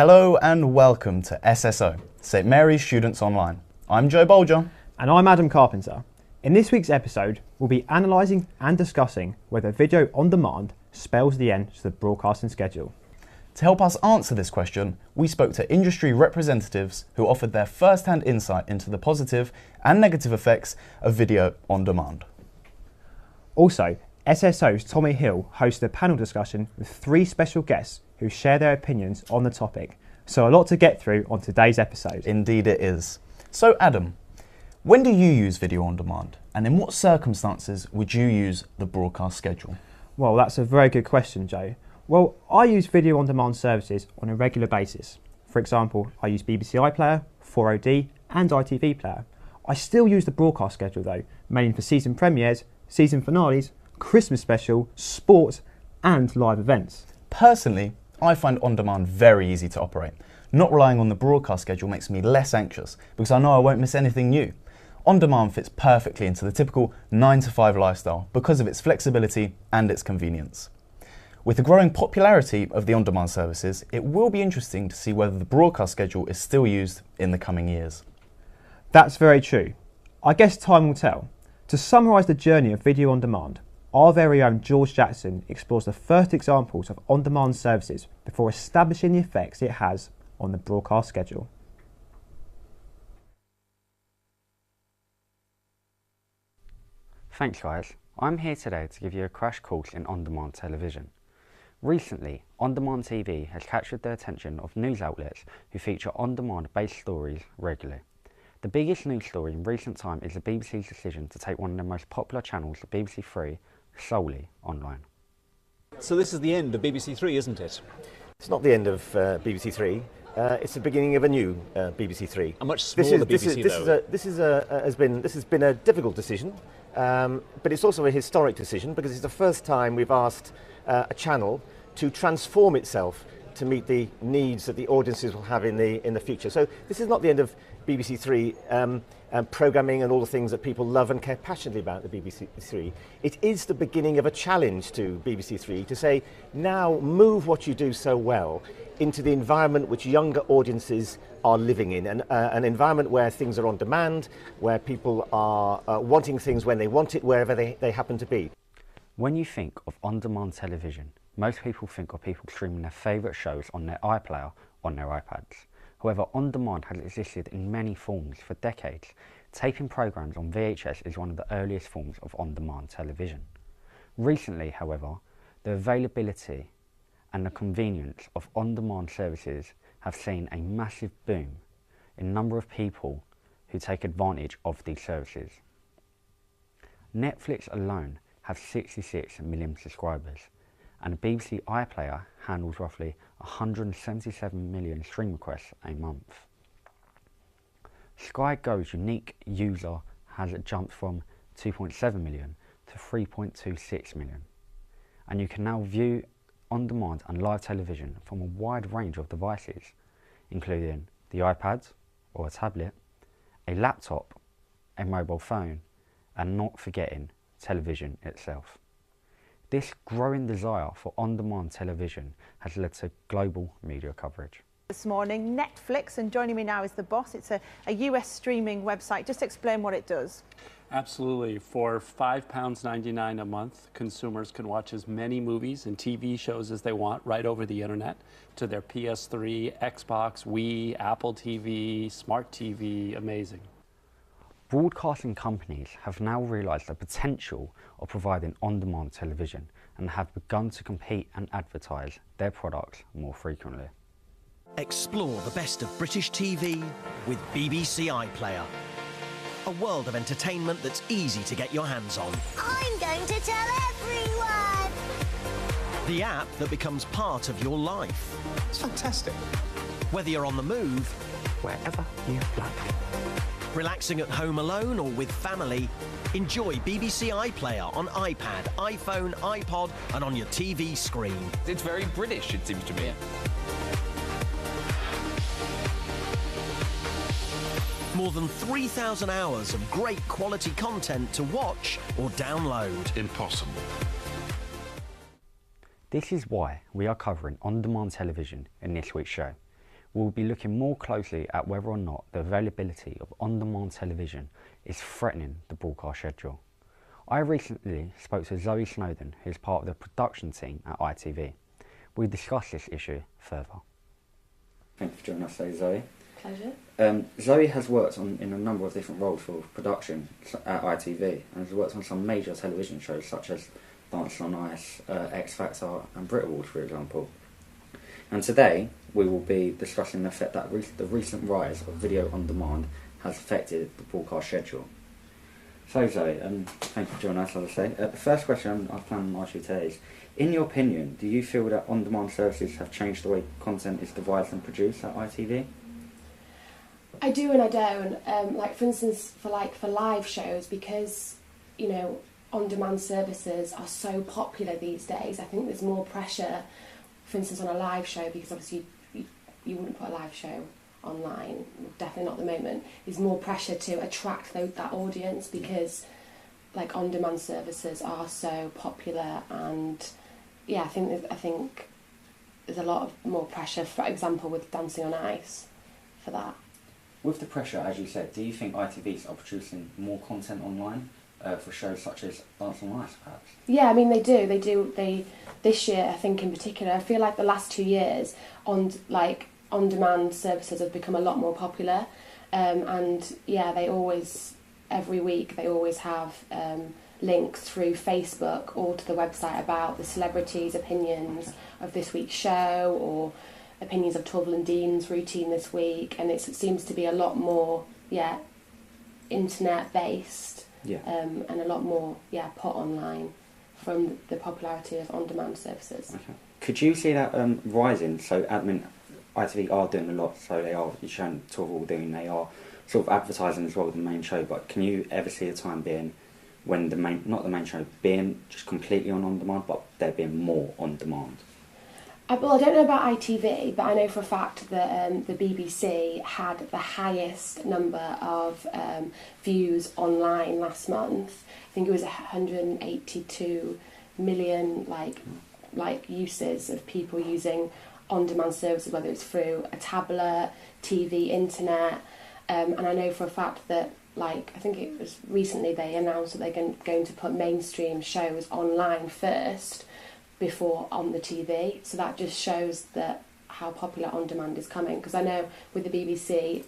Hello and welcome to SSO, St Mary's Students Online. I'm Joe Bulger. And I'm Adam Carpenter. In this week's episode, we'll be analysing and discussing whether video on demand spells the end to the broadcasting schedule. To help us answer this question, we spoke to industry representatives who offered their first-hand insight into the positive and negative effects of video on demand. Also, SSO's Tommy Hill hosted a panel discussion with 3 special guests who share their opinions on the topic. So a lot to get through on today's episode. Indeed it is. So Adam, when do you use video on demand? And in what circumstances would you use the broadcast schedule? Well, that's a very good question, Joe. Well, I use video on demand services on a regular basis. For example, I use BBC iPlayer, 4OD and ITV Player. I still use the broadcast schedule though, mainly for season premieres, season finales, Christmas special, sports and live events. Personally, I find on-demand very easy to operate. Not relying on the broadcast schedule makes me less anxious because I know I won't miss anything new. On-demand fits perfectly into the typical 9 to 5 lifestyle because of its flexibility and its convenience. With the growing popularity of the on-demand services, it will be interesting to see whether the broadcast schedule is still used in the coming years. That's very true. I guess time will tell. To summarise the journey of video on demand, our very own George Jackson explores the first examples of on-demand services before establishing the effects it has on the broadcast schedule. Thanks guys, I'm here today to give you a crash course in on-demand television. Recently, on-demand TV has captured the attention of news outlets who feature on-demand based stories regularly. The biggest news story in recent time is the BBC's decision to take one of the most popular channels, BBC Three, solely online. So this is the end of BBC Three, isn't it? It's not the end of BBC Three. It's the beginning of a new BBC Three. A much smaller BBC, though. This has been a difficult decision, but it's also a historic decision because it's the first time we've asked a channel to transform itself to meet the needs that the audiences will have in the future. So this is not the end of BBC Three programming and all the things that people love and care passionately about the BBC Three. It is the beginning of a challenge to BBC Three to say, now move what you do so well into the environment which younger audiences are living in, and an environment where things are on demand, where people are wanting things when they want it, wherever they happen to be. When you think of on-demand television, most people think of people streaming their favourite shows on their iPlayer on their iPads. However, on-demand has existed in many forms for decades. Taping programmes on VHS is one of the earliest forms of on-demand television. Recently, however, the availability and the convenience of on-demand services have seen a massive boom in number of people who take advantage of these services. Netflix alone has 66 million subscribers, and the BBC iPlayer handles roughly 177 million stream requests a month. Sky Go's unique user has jumped from 2.7 million to 3.26 million, and you can now view on-demand and live television from a wide range of devices, including the iPad or a tablet, a laptop, a mobile phone, and not forgetting television itself. This growing desire for on-demand television has led to global media coverage. This morning, Netflix, and joining me now is the boss. It's a US streaming website. Just explain what it does. Absolutely. For £5.99 a month, consumers can watch as many movies and TV shows as they want right over the internet to their PS3, Xbox, Wii, Apple TV, Smart TV. Amazing. Broadcasting companies have now realised the potential of providing on-demand television and have begun to compete and advertise their products more frequently. Explore the best of British TV with BBC iPlayer. A world of entertainment that's easy to get your hands on. I'm going to tell everyone! The app that becomes part of your life. It's fantastic. Whether you're on the move, Wherever you like. relaxing at home alone or with family, enjoy BBC iPlayer on iPad, iPhone, iPod and on your TV screen. It's very British, it seems to me. More than 3,000 hours of great quality content to watch or download. Impossible. This is why we are covering on-demand television in this week's show. we'll be looking more closely at whether or not the availability of on-demand television is threatening the broadcast schedule. I recently spoke to Zoe Snowden, who's part of the production team at ITV. We discussed this issue further. Thank you for joining us today, Zoe. Pleasure. Zoe has worked in a number of different roles for production at ITV and has worked on some major television shows such as Dancing on Ice, X Factor and Brit Awards, for example. And today we will be discussing the effect that the recent rise of video on demand has affected the broadcast schedule. So Zoe, thank you for joining us, as I say. The first question I plan to ask you today is, in your opinion, do you feel that on-demand services have changed the way content is devised and produced at ITV? I do and I don't. Like for instance, for live shows, because on-demand services are so popular these days. I think there's more pressure, for instance, on a live show, because obviously you wouldn't put a live show online, definitely not at the moment. There's more pressure to attract that audience because like on-demand services are so popular, and yeah, I think there's a lot of more pressure, for example, with Dancing on Ice for that. With the pressure, as you said, do you think ITVs are producing more content online for shows such as Dancing on Ice, perhaps? Yeah, I mean they do. This year, I think in particular, I feel like the last 2 years on-demand services have become a lot more popular, and yeah, every week they always have links through Facebook or to the website about the celebrities' opinions of this week's show or opinions of Torval and Dean's routine this week, and it seems to be a lot more internet based, and a lot more put online from the popularity of on-demand services. Okay. Could you see that rising? So ITV are doing a lot, so they are showing Torval doing, they are sort of advertising as well with the main show, but can you ever see a time being when not the main show being just completely on-demand, but there being more on-demand? Well, I don't know about ITV, but I know for a fact that the BBC had the highest number of views online last month. I think it was 182 million like uses of people using on-demand services, whether it's through a tablet, TV, internet, and I know for a fact that I think it was recently they announced that they're going to put mainstream shows online first before on the TV, so that just shows that how popular on-demand is coming, because I know with the BBC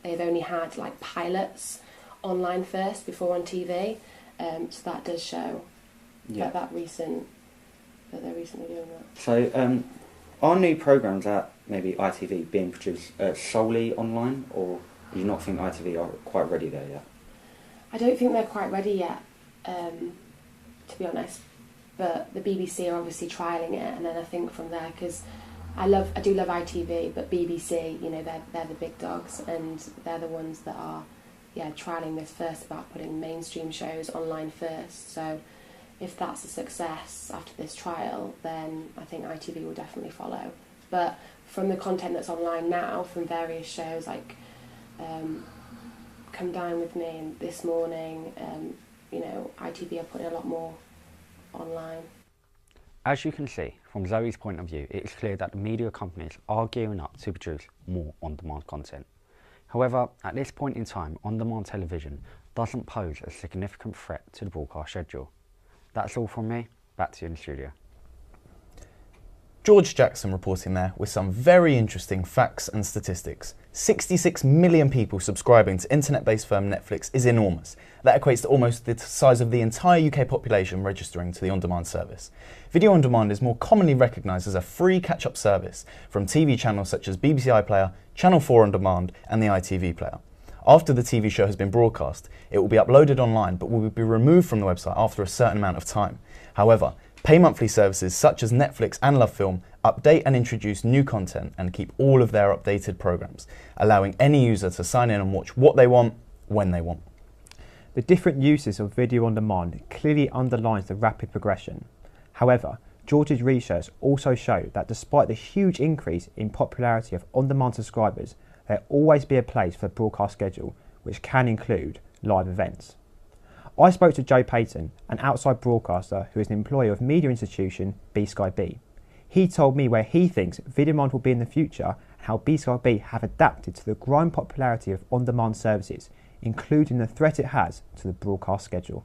they've only had pilots online first before on TV, so that does show that they're recently doing that. So are new programmes at maybe ITV being produced solely online, or do you not think ITV are quite ready there yet? I don't think they're quite ready yet, to be honest. But the BBC are obviously trialling it, and then I think from there, because I do love ITV, but BBC, they're the big dogs, and they're the ones that are, trialling this first about putting mainstream shows online first. So if that's a success after this trial, then I think ITV will definitely follow. But from the content that's online now, from various shows like Come Dine With Me and This Morning, ITV are putting a lot more online. As you can see, from Zoe's point of view, it is clear that the media companies are gearing up to produce more on-demand content. However, at this point in time, on-demand television doesn't pose a significant threat to the broadcast schedule. That's all from me. Back to you in the studio. George Jackson reporting there with some very interesting facts and statistics. 66 million people subscribing to internet-based firm Netflix is enormous. That equates to almost the size of the entire UK population registering to the on-demand service. Video on demand is more commonly recognised as a free catch-up service from TV channels such as BBC iPlayer, Channel 4 On Demand and the ITV Player. After the TV show has been broadcast, it will be uploaded online but will be removed from the website after a certain amount of time. However, pay monthly services such as Netflix and LoveFilm update and introduce new content and keep all of their updated programmes, allowing any user to sign in and watch what they want, when they want. The different uses of video on demand clearly underlines the rapid progression. However, George's research also showed that despite the huge increase in popularity of on-demand subscribers, there will always be a place for a broadcast schedule, which can include live events. I spoke to Joe Payton, an outside broadcaster who is an employee of media institution B Sky B. He told me where he thinks video on demand will be in the future how BSkyB have adapted to the growing popularity of on-demand services, including the threat it has to the broadcast schedule.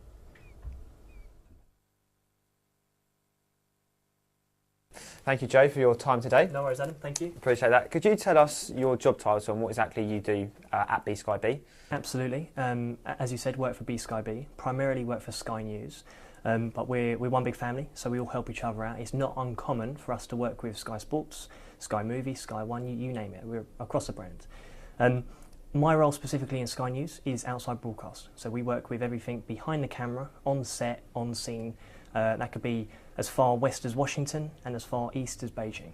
Thank you, Joe, for your time today. No worries, Adam. Thank you. Appreciate that. Could you tell us your job title and what exactly you do at BSkyB? Absolutely. As you said, work for BSkyB. Primarily work for Sky News. But we're one big family, so we all help each other out. It's not uncommon for us to work with Sky Sports, Sky Movies, Sky One, you name it. We're across the brand. My role specifically in Sky News is outside broadcast. So we work with everything behind the camera, on set, on scene. That could be as far west as Washington and as far east as Beijing.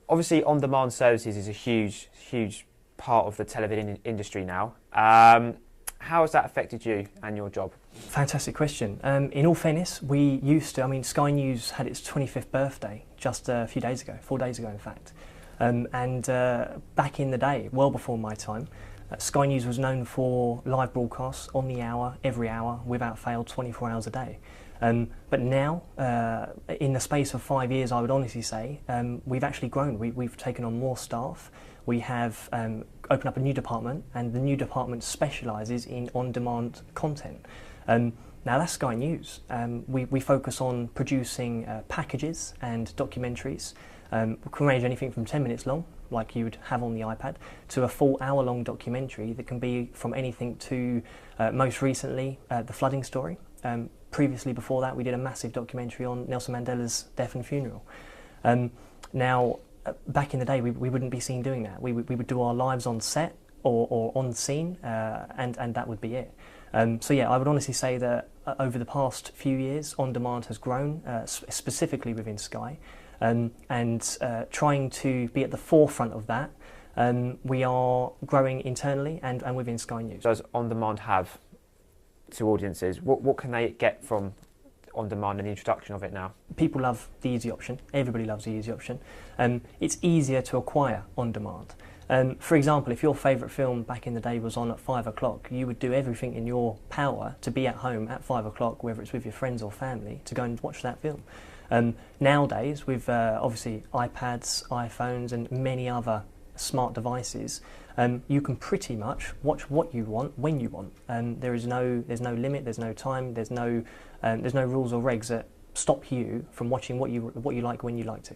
Obviously, on-demand services is a huge part of the television industry now. How has that affected you and your job? Fantastic question. In all fairness, we used to, Sky News had its 25th birthday just a few days ago, 4 days ago in fact. Back in the day, well before my time, Sky News was known for live broadcasts on the hour, every hour, without fail, 24 hours a day. But now, in the space of 5 years, I would honestly say, we've actually grown. We've taken on more staff. We have opened up a new department, and the new department specialises in on-demand content. Now that's Sky News. We focus on producing packages and documentaries. We can range anything from 10 minutes long, like you would have on the iPad, to a full hour-long documentary that can be from anything to, most recently, the flooding story. Previously, before that, we did a massive documentary on Nelson Mandela's death and funeral. Now, back in the day, we wouldn't be seen doing that. We would do our lives on set or on scene, and that would be it. So yeah, I would honestly say that over the past few years, on-demand has grown, specifically within Sky, and trying to be at the forefront of that, we are growing internally and within Sky News. Does on-demand have to audiences? What can they get from on-demand and the introduction of it now? People love the easy option. Everybody loves the easy option. It's easier to acquire on-demand. For example, if your favourite film back in the day was on at 5 o'clock, you would do everything in your power to be at home at 5 o'clock, whether it's with your friends or family, to go and watch that film. Nowadays, with obviously iPads, iPhones and many other smart devices, you can pretty much watch what you want when you want. There's no limit, there's no time, there's no rules or regs that stop you from watching what you like when you like to.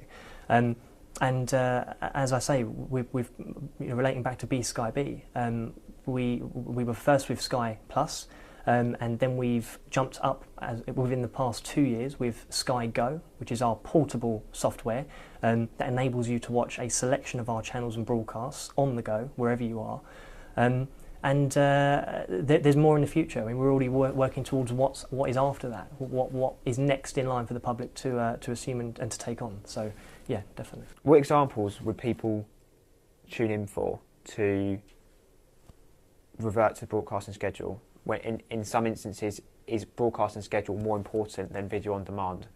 As I say, with relating back to BSkyB, we were first with Sky Plus, and then we've jumped up within the past 2 years with Sky Go, which is our portable software that enables you to watch a selection of our channels and broadcasts on the go, wherever you are. There's more in the future. We're already working towards what is after that, what is next in line for the public to assume and to take on. So, yeah, definitely. What examples would people tune in for to revert to the broadcasting schedule? When in some instances, is broadcasting schedule more important than video on demand?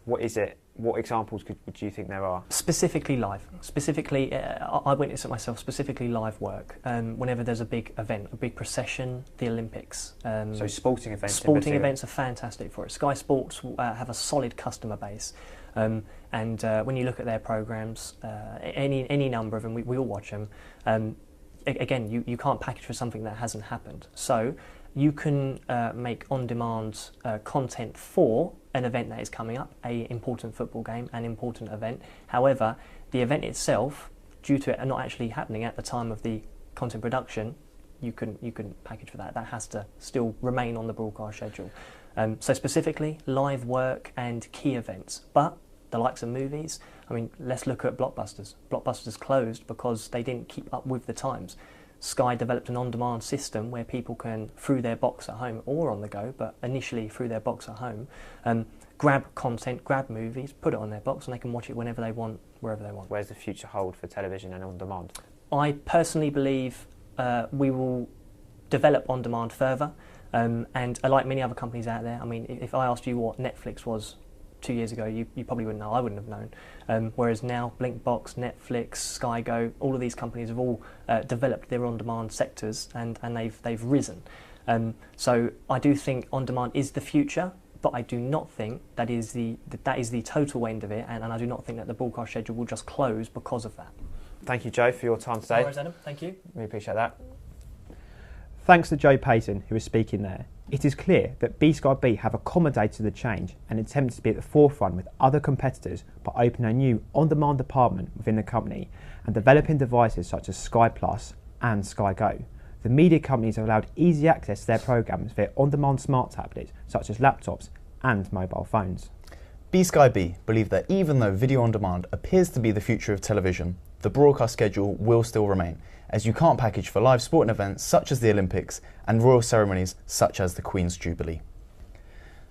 What is it? What examples do you think there are? Specifically live. Specifically, I witness it myself, specifically live work. Whenever there's a big event, a big procession, the Olympics. So sporting events. Sporting events are fantastic for it. Sky Sports have a solid customer base. And when you look at their programmes, any number of them, we all watch them. Again, you can't package for something that hasn't happened. So you can make on-demand content for an event that is coming up, an important football game, an important event. However, the event itself, due to it not actually happening at the time of the content production, you couldn't package for that. That has to still remain on the broadcast schedule. So specifically, live work and key events. But the likes of movies, let's look at Blockbusters. Blockbusters closed because they didn't keep up with the times. Sky developed an on-demand system where people can, through their box at home or on the go, but initially through their box at home, grab content, grab movies, put it on their box, and they can watch it whenever they want, wherever they want. Where's the future hold for television and on-demand? I personally believe we will develop on-demand further, and like many other companies out there, if I asked you what Netflix was 2 years ago, you probably wouldn't know. I wouldn't have known. Whereas now, Blinkbox, Netflix, Sky Go, all of these companies have all developed their on-demand sectors, and they've risen. So I do think on-demand is the future, but I do not think that is the total end of it, and I do not think that the broadcast schedule will just close because of that. Thank you, Joe, for your time today. No worries, Adam. Thank you. Really appreciate that. Thanks to Joe Payton, who was speaking there. It is clear that B-Sky-B have accommodated the change and attempted to be at the forefront with other competitors by opening a new on-demand department within the company and developing devices such as Sky Plus and Sky Go. The media companies have allowed easy access to their programmes via on-demand smart tablets such as laptops and mobile phones. B-Sky-B believe that even though video on demand appears to be the future of television, the broadcast schedule will still remain, as you can't package for live sporting events such as the Olympics and royal ceremonies such as the Queen's Jubilee.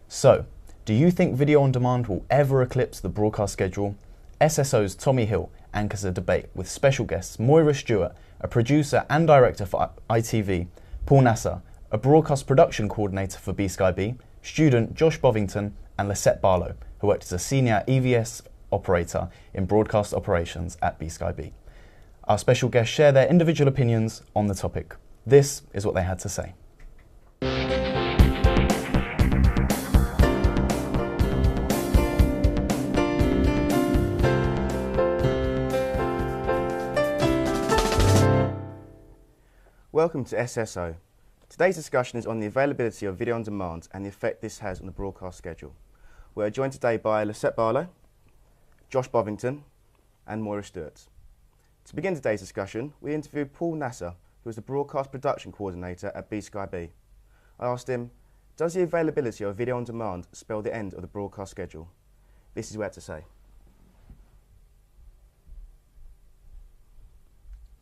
So, do you think video on demand will ever eclipse the broadcast schedule? SSO's Tommy Hill anchors a debate with special guests Moira Stewart, a producer and director for ITV, Paul Nasser, a broadcast production coordinator for B-Sky-B, student Josh Bovington, and Lisette Barlow, who worked as a senior EVS operator in broadcast operations at B-Sky-B. Our special guests share their individual opinions on the topic. This is what they had to say. Welcome to SSO. Today's discussion is on the availability of video on demand and the effect this has on the broadcast schedule. We're joined today by Lisette Barlow, Josh Bovington and Moira Stewart. To begin today's discussion, we interviewed Paul Nasser, who is the broadcast production coordinator at B-Sky-B. I asked him, does the availability of video on demand spell the end of the broadcast schedule? This is what he had to say.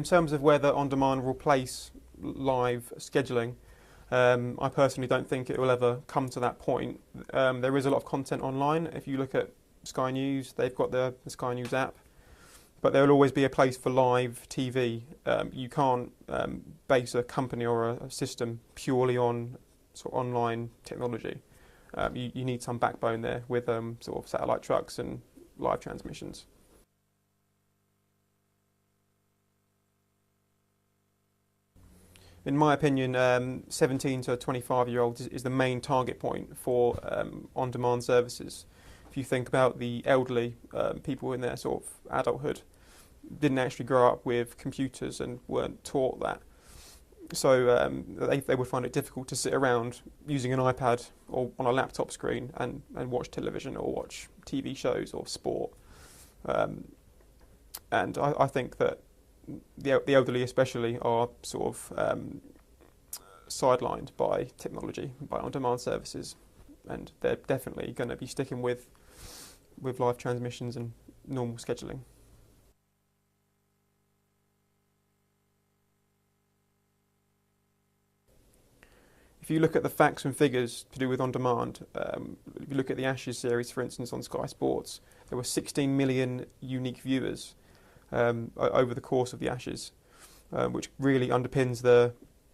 In terms of whether on-demand will replace live scheduling, I personally don't think it will ever come to that point. There is a lot of content online. If you look at Sky News, they've got the Sky News app, but there will always be a place for live TV. You can't base a company or a system purely on sort of online technology. You need some backbone there with sort of satellite trucks and live transmissions. In my opinion, 17 to 25-year-olds is the main target point for on-demand services. If you think about the elderly, people in their sort of adulthood, didn't actually grow up with computers and weren't taught that. So they would find it difficult to sit around using an iPad or on a laptop screen and watch television or watch TV shows or sport. And I think that the elderly especially are sort of sidelined by technology, by on-demand services, and they're definitely going to be sticking with live transmissions and normal scheduling. If you look at the facts and figures to do with on-demand, if you look at the Ashes series, for instance, on Sky Sports, there were 16 million unique viewers over the course of the Ashes, which really underpins the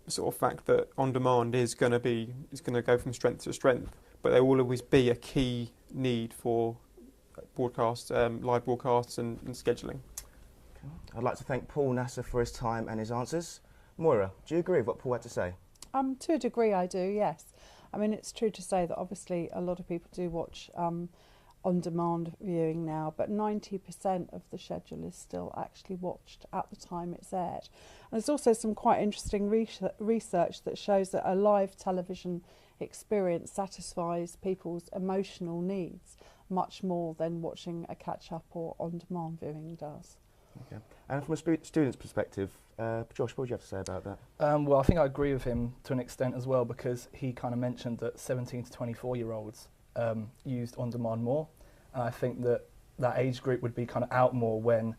sort of fact that on-demand is going to go from strength to strength, but there will always be a key need for broadcasts, live broadcasts and scheduling. I'd like to thank Paul Nasser for his time and his answers. Moira, do you agree with what Paul had to say? To a degree I do, yes. I mean, it's true to say that obviously a lot of people do watch on-demand viewing now, but 90% of the schedule is still actually watched at the time it's aired. And there's also some quite interesting research that shows that a live television experience satisfies people's emotional needs much more than watching a catch-up or on-demand viewing does. Okay. And from a student's perspective, Josh, what would you have to say about that? Well, I think I agree with him to an extent as well, because he kind of mentioned that 17 to 24-year-olds used on-demand more, and I think that age group would be kind of out more when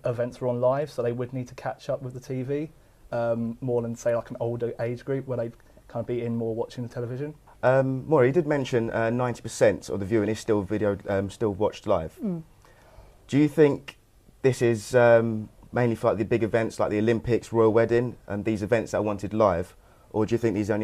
events were on live, so they would need to catch up with the TV more than, say, like an older age group where they'd kind of be in more watching the television. Moira, you did mention 90% of the viewing is still still watched live. Do you think this is mainly for like the big events like the Olympics, Royal Wedding, and these events that are wanted live, or do you think these are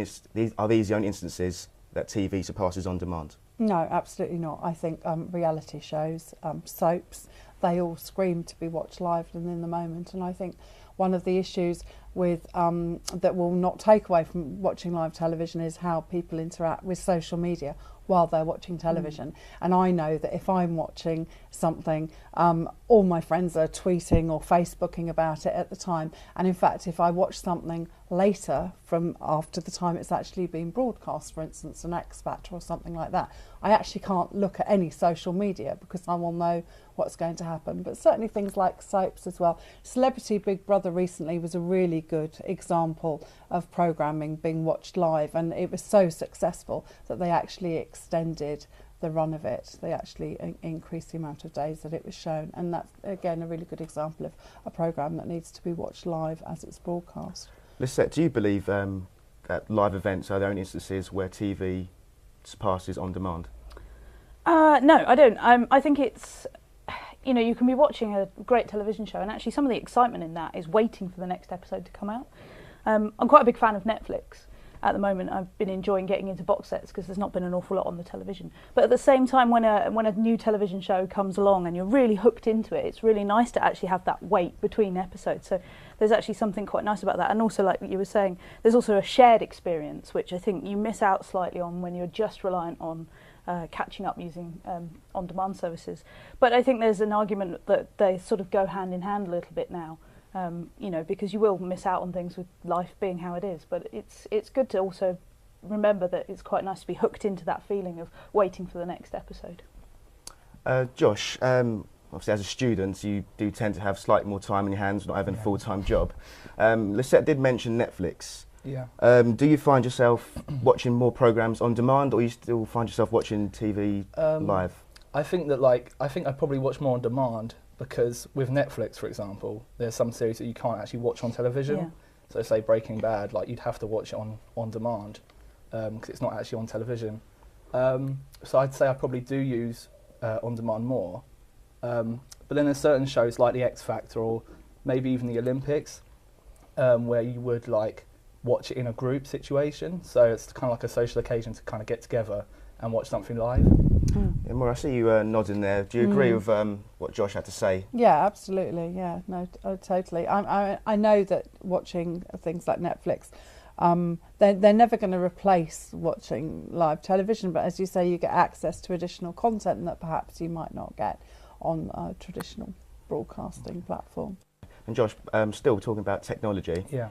the only instances that TV surpasses on demand? No, absolutely not. I think reality shows, soaps, they all scream to be watched live and in the moment. And I think one of the issues with that will not take away from watching live television is how people interact with social media while they're watching television. And I know that if I'm watching something, all my friends are tweeting or Facebooking about it at the time. And in fact, if I watch something later from after the time it's actually been broadcast, for instance, an X Factor or something like that, I actually can't look at any social media because I will know what's going to happen. But certainly things like soaps as well. Celebrity Big Brother recently was a really good example of programming being watched live, and it was so successful that they actually extended the run of it. They actually increased the amount of days that it was shown, and that's again a really good example of a programme that needs to be watched live as it's broadcast. Lisette, do you believe that live events are the only instances where TV surpasses on demand? No, I don't. I think it's, you know, you can be watching a great television show and actually some of the excitement in that is waiting for the next episode to come out. I'm quite a big fan of Netflix. At the moment, I've been enjoying getting into box sets because there's not been an awful lot on the television. But at the same time, when a new television show comes along and you're really hooked into it, it's really nice to actually have that wait between episodes. So there's actually something quite nice about that. And also, like you were saying, there's also a shared experience, which I think you miss out slightly on when you're just reliant on catching up using on-demand services. But I think there's an argument that they sort of go hand in hand a little bit now. You know, because you will miss out on things with life being how it is. But it's good to also remember that it's quite nice to be hooked into that feeling of waiting for the next episode. Josh, obviously as a student, you do tend to have slightly more time in your hands, not having a full-time job. Lisette did mention Netflix. Yeah. Do you find yourself watching more programmes on demand, or you still find yourself watching TV live? I think that I probably watch more on demand, because with Netflix, for example, there's some series that you can't actually watch on television. Yeah. So say Breaking Bad, like you'd have to watch it on demand because it's not actually on television. So I'd say I probably do use on demand more. But then there's certain shows like the X Factor or maybe even the Olympics where you would like watch it in a group situation. So it's kind of like a social occasion to kind of get together and watch something live. Yeah, Maura, I see you nodding there. Do you agree with what Josh had to say? Yeah, absolutely. Yeah, no, totally. I know that watching things like Netflix, they're never going to replace watching live television. But as you say, you get access to additional content that perhaps you might not get on a traditional broadcasting platform. And Josh, still talking about technology. Yeah.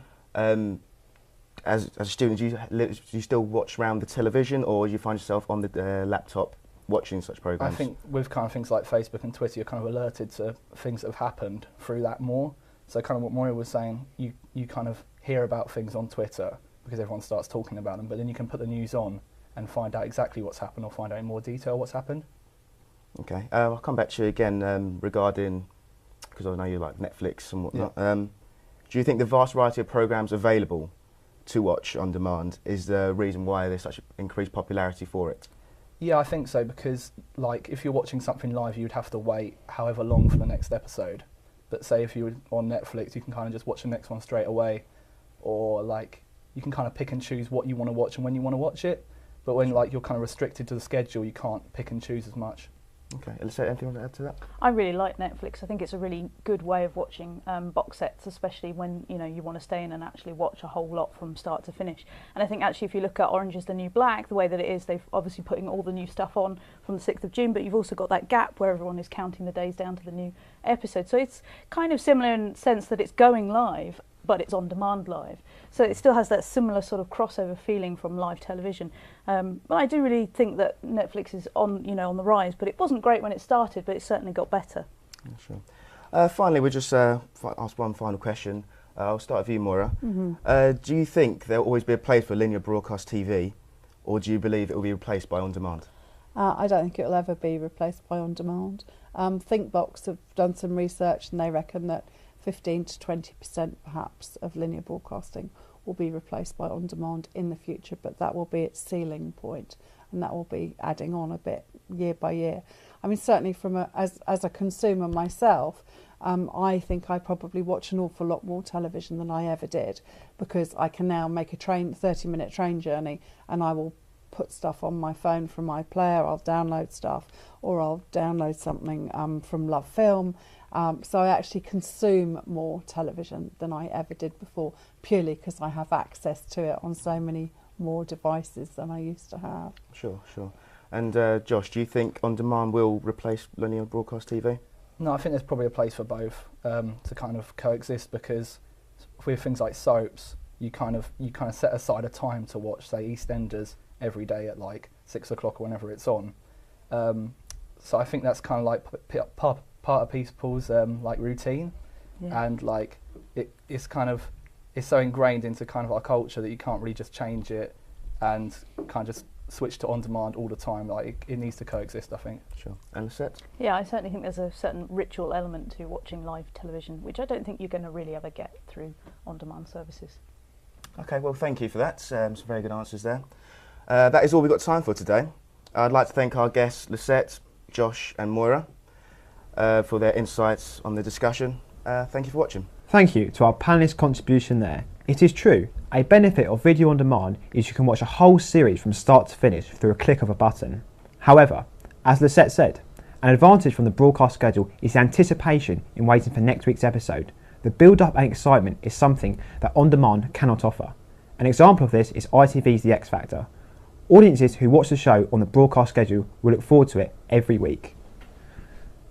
As a student, do you still watch around the television, or do you find yourself on the laptop watching such programmes? I think with kind of things like Facebook and Twitter, you're kind of alerted to things that have happened through that more. So kind of what Moira was saying, you kind of hear about things on Twitter because everyone starts talking about them, but then you can put the news on and find out exactly what's happened or find out in more detail what's happened. Okay, I'll come back to you again regarding, because I know you like Netflix and whatnot. Yeah. Do you think the vast variety of programmes available to watch on demand is the reason why there's such increased popularity for it? Yeah, I think so, because like if you're watching something live, you'd have to wait however long for the next episode. But say if you were on Netflix, you can kind of just watch the next one straight away, or like you can kind of pick and choose what you want to watch and when you want to watch it. But when like you're kind of restricted to the schedule, you can't pick and choose as much. Okay, Alyssa, anything you want to add to that? I really like Netflix. I think it's a really good way of watching box sets, especially when you want to stay in and actually watch a whole lot from start to finish. And I think actually if you look at Orange is the New Black, the way that it is, they've obviously putting all the new stuff on from the 6th of June, but you've also got that gap where everyone is counting the days down to the new episode. So it's kind of similar in the sense that it's going live, but it's on demand live. So it still has that similar sort of crossover feeling from live television. But I do really think that Netflix is on the rise, but it wasn't great when it started, but it certainly got better. Yeah, sure. Finally, we'll just ask one final question. I'll start with you, Maura. Mm-hmm. Do you think there will always be a place for linear broadcast TV, or do you believe it will be replaced by on-demand? I don't think it will ever be replaced by on-demand. Thinkbox have done some research and they reckon that 15 to 20% perhaps of linear broadcasting will be replaced by on-demand in the future, but that will be its ceiling point, and that will be adding on a bit year by year. I mean, certainly as a consumer myself, I think I probably watch an awful lot more television than I ever did, because I can now make a 30-minute train journey and I will put stuff on my phone from my player, I'll download stuff, or I'll download something from Love Film. So I actually consume more television than I ever did before, purely because I have access to it on so many more devices than I used to have. Sure. And Josh, do you think on-demand will replace linear broadcast TV? No, I think there's probably a place for both to kind of coexist, because with things like soaps, you kind of set aside a time to watch, say, EastEnders every day at like 6 o'clock or whenever it's on. So I think that's kind of like part of people's like routine, and like it's so ingrained into kind of our culture that you can't really just change it and kind of just switch to on-demand all the time. Like it needs to coexist, I think. Sure. And Lisette? Yeah, I certainly think there's a certain ritual element to watching live television, which I don't think you're going to really ever get through on-demand services. Okay, well, thank you for that. Some very good answers there. That is all we've got time for today. I'd like to thank our guests, Lisette, Josh and Moira, for their insights on the discussion. Thank you for watching. Thank you to our panelist contribution there. It is true, a benefit of video on demand is you can watch a whole series from start to finish through a click of a button. However, as Lisette said, an advantage from the broadcast schedule is the anticipation in waiting for next week's episode. The build-up and excitement is something that on demand cannot offer. An example of this is ITV's The X Factor. Audiences who watch the show on the broadcast schedule will look forward to it every week.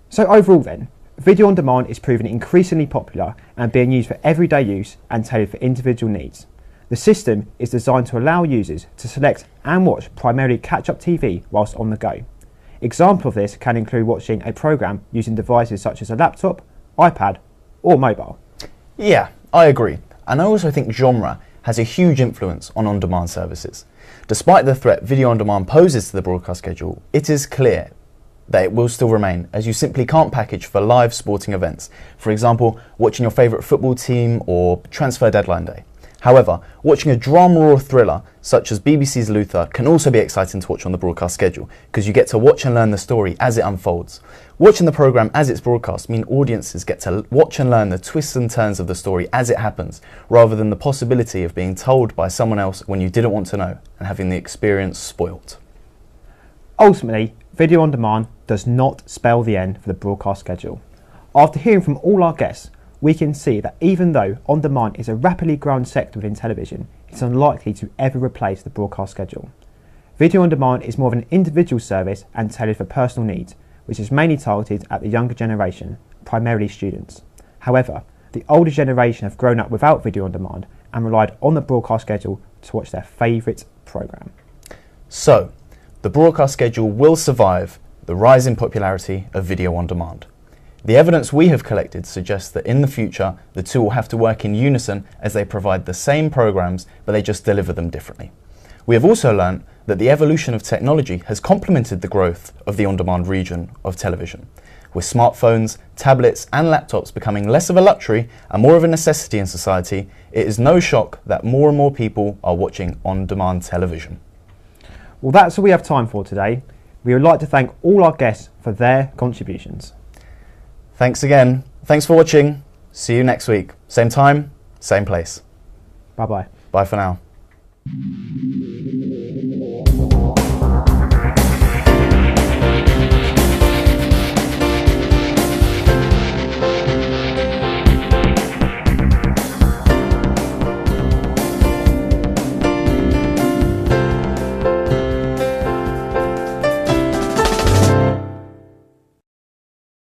So overall then, video on demand is proving increasingly popular and being used for everyday use and tailored for individual needs. The system is designed to allow users to select and watch primarily catch-up TV whilst on the go. Example of this can include watching a programme using devices such as a laptop, iPad or mobile. Yeah, I agree. And I also think genre has a huge influence on on-demand services. Despite the threat video on demand poses to the broadcast schedule, it is clear that it will still remain, as you simply can't package for live sporting events. For example, watching your favourite football team or transfer deadline day. However, watching a drama or thriller, such as BBC's Luther, can also be exciting to watch on the broadcast schedule, because you get to watch and learn the story as it unfolds. Watching the programme as it's broadcast means audiences get to watch and learn the twists and turns of the story as it happens, rather than the possibility of being told by someone else when you didn't want to know and having the experience spoilt. Ultimately, video on demand does not spell the end for the broadcast schedule. After hearing from all our guests, we can see that even though on demand is a rapidly growing sector within television, it's unlikely to ever replace the broadcast schedule. Video on demand is more of an individual service and tailored for personal needs, which is mainly targeted at the younger generation, primarily students. However, the older generation have grown up without video on demand and relied on the broadcast schedule to watch their favourite programme. So, the broadcast schedule will survive the rise in popularity of video on demand. The evidence we have collected suggests that in the future, the two will have to work in unison as they provide the same programmes, but they just deliver them differently. We have also learnt that the evolution of technology has complemented the growth of the on-demand region of television. With smartphones, tablets and laptops becoming less of a luxury and more of a necessity in society, it is no shock that more and more people are watching on-demand television. Well, that's all we have time for today. We would like to thank all our guests for their contributions. Thanks again. Thanks for watching. See you next week. Same time, same place. Bye-bye. Bye for now.